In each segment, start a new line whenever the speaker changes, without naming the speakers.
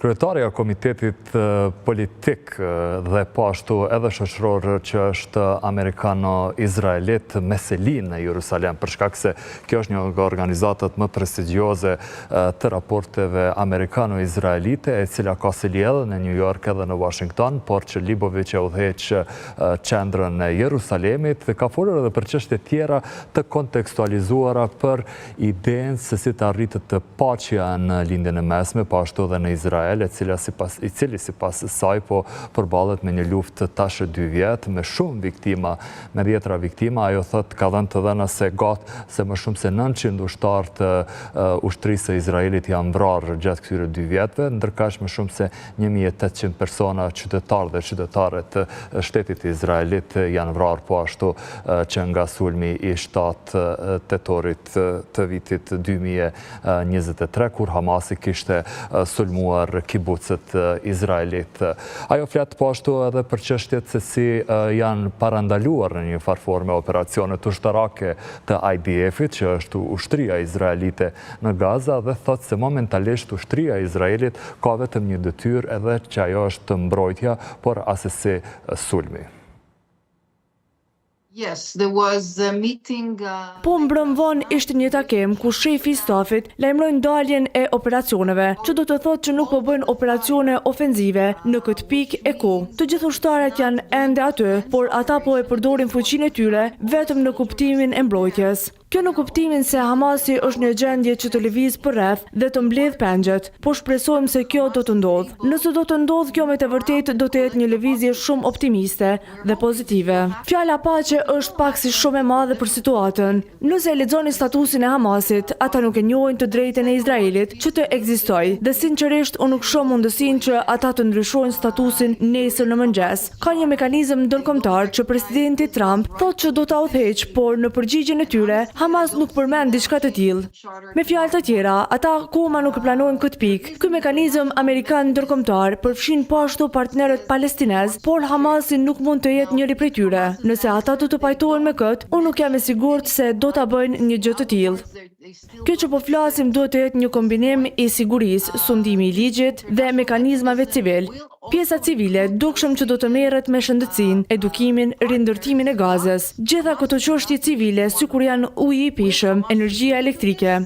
Kryetarja Komitetit Politik dhe pashtu edhe shoqëror që është amerikano-izraelit Meselin në Jerusalem, për shkak se kjo është një nga organizatat më prestigjioze të raporteve amerikano-izraelite, e cila ka sjellje në New York edhe në Washington, por që Libovic e udhëheq qendrën e Jerusalemit dhe ka folur edhe për çështje tjera të kontekstualizuara për idenë se si të arritet të paqja në lindjen e mesme, pashtu edhe në Izrael, i cili sipas saj po përballet me një luftë tash 2 vjet me shumë viktima, me 10 viktima. Ajo thot ka dhënë të dhëna se se më shumë se 900 ushtarë të ushtrisë së Izraelit janë vrarë gjatë këtyre 2 vjetëve, ndërkaq më shumë se 1800 persona qytetarë dhe qytetare të shtetit të Izraelit janë vrarë po ashtu që nga sulmi i 7 tetorit të vitit 2023, kur Hamasi kishte sulmuar kibucët izraelit. Ajo flet po ashtu edhe për çështjet se si janë parandaluar në një farë forme operacionet ushtarake të IDF-it, që është ushtria izraelite në Gaza, dhe thot se momentalisht ushtria e Izraelit ka vetëm një detyrë, edhe që ajo është mbrojtja, por asesi sulmi.
Po mbrëm vonë ishte një takim ku shefi i stafit lajmëroi ndaljen e operacioneve, që do të thotë që nuk po bëjnë operacione ofenzive në këtë pikë e ku. Të gjithë ushtarët janë ende aty, por ata po e përdorin fuqinë e tyre vetëm në kuptimin e mbrojtjes. Kjo në kuptimin se Hamasi është një gjendje që të lëviz përreth dhe të mbledh pengjet, po shpresojmë se kjo do të ndodhë. Nëse do të ndodhë, kjo me të vërtet do të jetë një lëvizje shumë optimiste dhe pozitive. Fjala paqe është pak si shumë e madhe për situatën. Nëse e lexoni statusin e Hamasit, ata nuk e njohin të drejtën e Izraelit që të ekzistojë, dhe sinqerisht unë nuk shoh mundësinë që ata të ndryshojnë statusin nesër në mëngjes. Ka një mekanizëm ndërkombëtar që presidenti Trump thotë që do ta udhëheq, por në përgjigjen e tyre Hamas nuk përmend diçka të tillë. Me fjalë të tjera, ata akoma nuk planojnë këtë pikë. Ky mekanizëm amerikan ndërkombëtar përfshin po ashtu partnerët palestinez, por Hamasi nuk mund të jetë njëri prej tyre. Nëse ata do të pajtohen me këtë, unë nuk jam e sigurt se do ta bëjnë një gjë të tillë. Kjo që po flasim duhet të jetë një kombinim i sigurisë, sundimi i ligjit dhe mekanizmave civil. Pjesa civile dukshëm që do të merret me shëndetësinë, edukimin, rindërtimin e Gazës, gjitha këto çështje civile sikur janë uji i pishëm, energjia elektrike.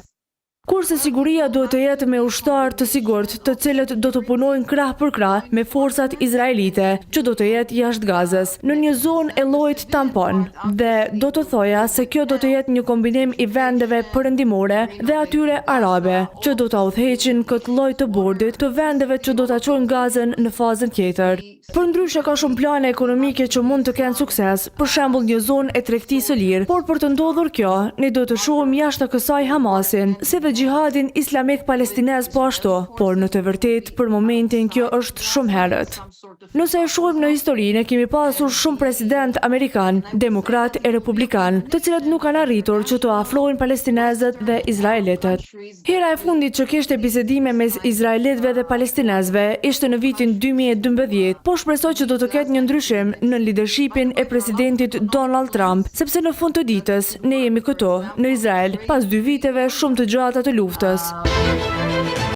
Kurse siguria duhet të jetë me ushtarë të sigurt, të cilët do të punojnë krah për krah me forcat izraelite, që do të jetë jashtë Gazës, në një zonë e llojit tampon. Dhe do të thoja se kjo do të jetë një kombinim i vendeve perëndimore dhe atyre arabe, që do ta udhëheqin këtë lloj të bordit të vendeve që do ta çojnë Gazën në fazën tjetër. Përndryshe ka shumë plane ekonomike që mund të kenë sukses, për shembull një zonë e tregtisë së lirë, por për të ndodhur kjo, ne do të shohim jashtë kësaj Hamasin, si dhe gjihadin islamik palestinez po ashtu, por në të vërtetë për momentin kjo është shumë herët. Nëse e shohim në histori, ne kemi pasur shumë president amerikan, demokrat e republikan, të cilët nuk kanë arritur që të afrojnë palestinezët dhe izraelitët. Hera e fundit që kishte bisedime mes izraelitëve dhe palestinezëve ishte në vitin 2012, po shpresoj që do të ketë një ndryshim në leadershipin e presidentit Donald Trump, sepse në fund të ditës ne jemi këtu, në Izrael, pas 2 viteve shumë të gjata të luftës.